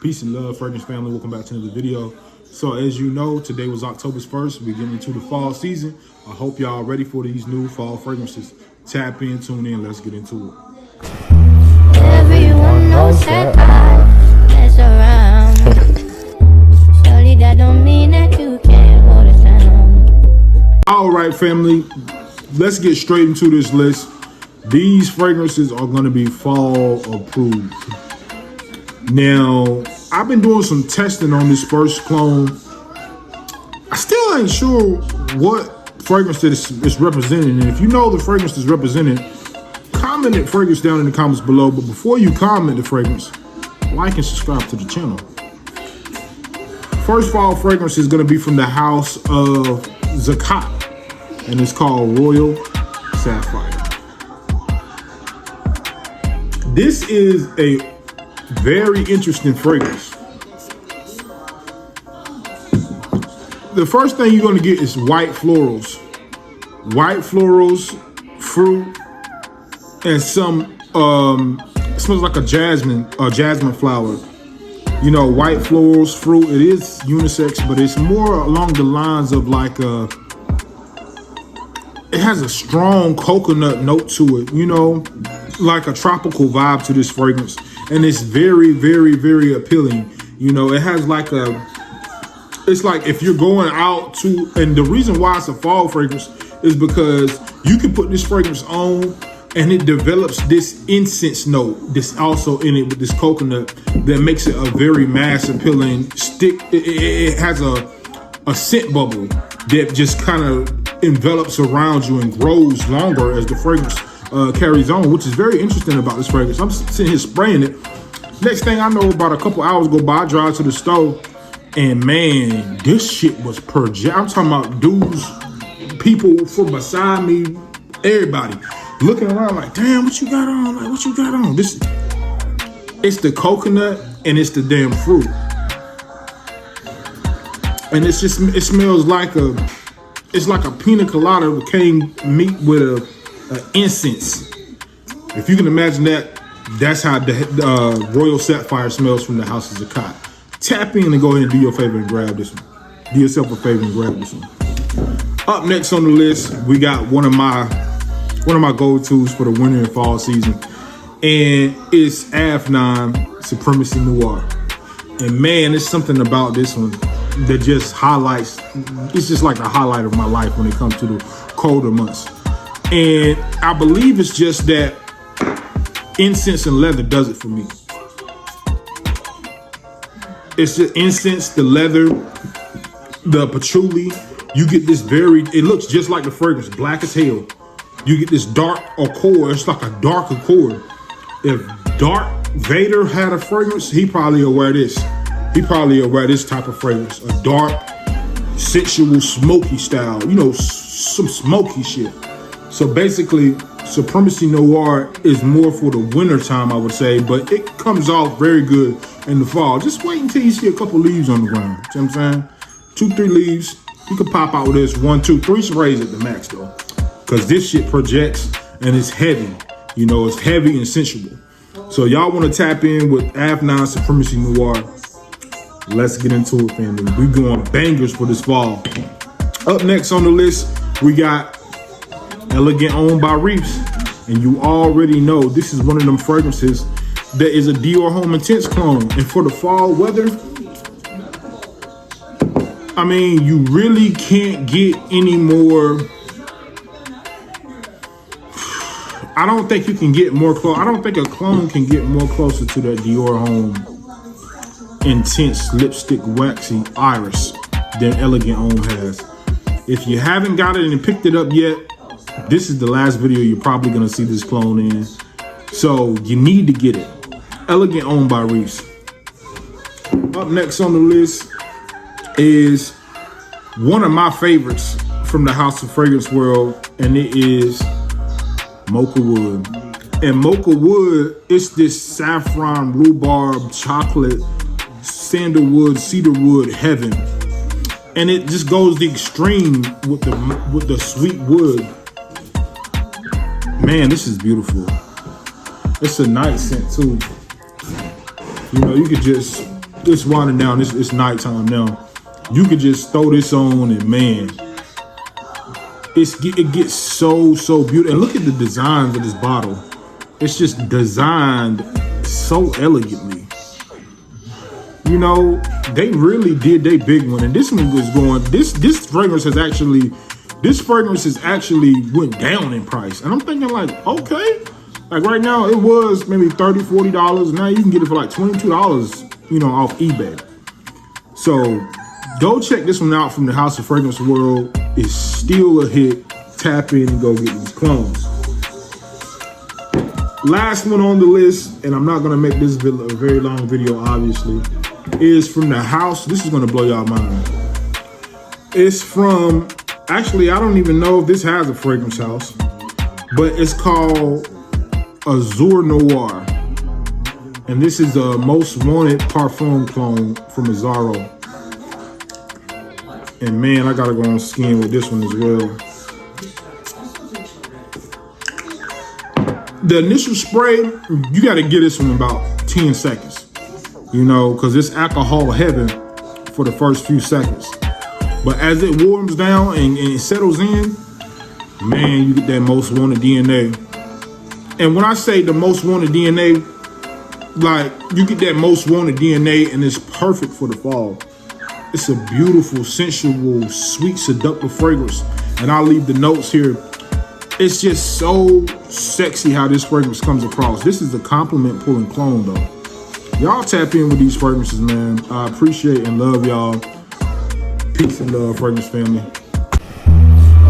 Peace and love, Fragrance family. Welcome back to another video. So as you know, today was October 1st. We're getting into the fall season. I hope y'all ready for these new fall fragrances. Tap in, tune in, let's get into it. Everyone knows that I mess around. Surely that don't mean that you can't hold it down. All right, family, let's get straight into this list. These fragrances are going to be fall approved. Now, I've been doing some testing on this first clone. I still ain't sure what fragrance it's representing. And if you know the fragrance is represented, comment the fragrance down in the comments below. But before you comment the fragrance, like and subscribe to the channel. First fall fragrance is going to be from the house of Zakat, and it's called Royal Sapphire. This is a very interesting fragrance. The first thing you're going to get is white florals. White florals, fruit, and some it smells like a jasmine flower. You know, white florals, fruit. It is unisex, but it's more along the lines of like it has a strong coconut note to it, you know, like a tropical vibe to this fragrance. And it's very, very, very appealing. You know, it has like it's like if you're going out to, and the reason why it's a fall fragrance is because you can put this fragrance on and it develops this incense note that's also in it with this coconut that makes it a very mass appealing stick. It has a scent bubble that just kind of envelops around you and grows longer as the fragrance carries on, which is very interesting about this fragrance. I'm sitting here spraying it. Next thing I know, about a couple hours go by, I drive to the store, and man, this shit was project. I'm talking about dudes, people from beside me, everybody looking around like, damn, what you got on? Like, what you got on? This, it's the coconut and it's the damn fruit, and it's just, it smells like it's like a pina colada that came meet with a incense. If you can imagine that, that's how the Royal Sapphire smells from the house of Zakat. Tap in and go ahead and do your favor and grab this one. Do yourself a favor and grab this one. Up next on the list, we got one of my go-tos for the winter and fall season, and it's Afnan Supremacy Noir. And man, there's something about this one that just highlights, it's just like a highlight of my life when it comes to the colder months. And I believe it's just that incense and leather does it for me. It's the incense, the leather, the patchouli. You get this it looks just like the fragrance, black as hell. You get this dark accord. It's like a dark accord. If Darth Vader had a fragrance, he probably will wear this. He probably will wear this type of fragrance. A dark, sensual, smoky style. You know, some smoky shit. So basically, Supremacy Noir is more for the winter time, I would say, but it comes off very good in the fall. Just wait until you see a couple leaves on the ground. See what I'm saying? 2-3 leaves. You can pop out with this 1, 2, 3 sprays at the max though, because this shit projects and it's heavy. You know, it's heavy and sensual. So y'all want to tap in with Afnan Supremacy Noir. Let's get into it, family. We going bangers for this fall. Up next on the list, we got Elegant Homme by Reeves. And you already know this is one of them fragrances that is a Dior Homme Intense clone. And for the fall weather, I mean, you really can't get any more. I don't think you can get more close. I don't think a clone can get more closer to that Dior Homme Intense Lipstick Waxy Iris than Elegant Homme has. If you haven't got it and picked it up yet, this is the last video you're probably gonna see this clone in. So you need to get it. Elegant Homme by Reeves. Up next on the list is one of my favorites from the House of Fragrance world, and it is Mocha Wood. And Mocha Wood, it's this saffron, rhubarb, chocolate, sandalwood, cedarwood heaven. And it just goes the extreme with the sweet wood. Man, this is beautiful. It's a nice scent too. You know, you could just it's winding down. It's nighttime now. You could just throw this on and man, it gets so beautiful. And look at the designs of this bottle. It's just designed so elegantly. You know, they really did their big one. And this one was going, this fragrance has actually went down in price. And I'm thinking like, okay. Like right now it was maybe $30, $40. Now you can get it for like $22, you know, off eBay. So go check this one out from the House of Fragrance World. It's still a hit. Tap in and go get these clones. Last one on the list, and I'm not gonna make this a very long video, obviously, is from the house. This is gonna blow y'all mind. It's from, actually, I don't even know if this has a fragrance house, but it's called Azur Noir. And this is a Most Wanted Parfum clone from Azzaro. And man, I gotta go on skin with this one as well. The initial spray, you gotta get this one about 10 seconds. You know, because it's alcohol heaven for the first few seconds. But as it warms down and it settles in, man, you get that Most Wanted DNA. And when I say the Most Wanted DNA, like you get that Most Wanted DNA and it's perfect for the fall. It's a beautiful, sensual, sweet, seductive fragrance. And I'll leave the notes here. It's just so sexy how this fragrance comes across. This is a compliment pulling clone though. Y'all tap in with these fragrances, man. I appreciate and love y'all. Peace and love, fragrance family.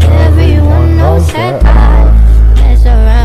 Everyone knows that I mess around.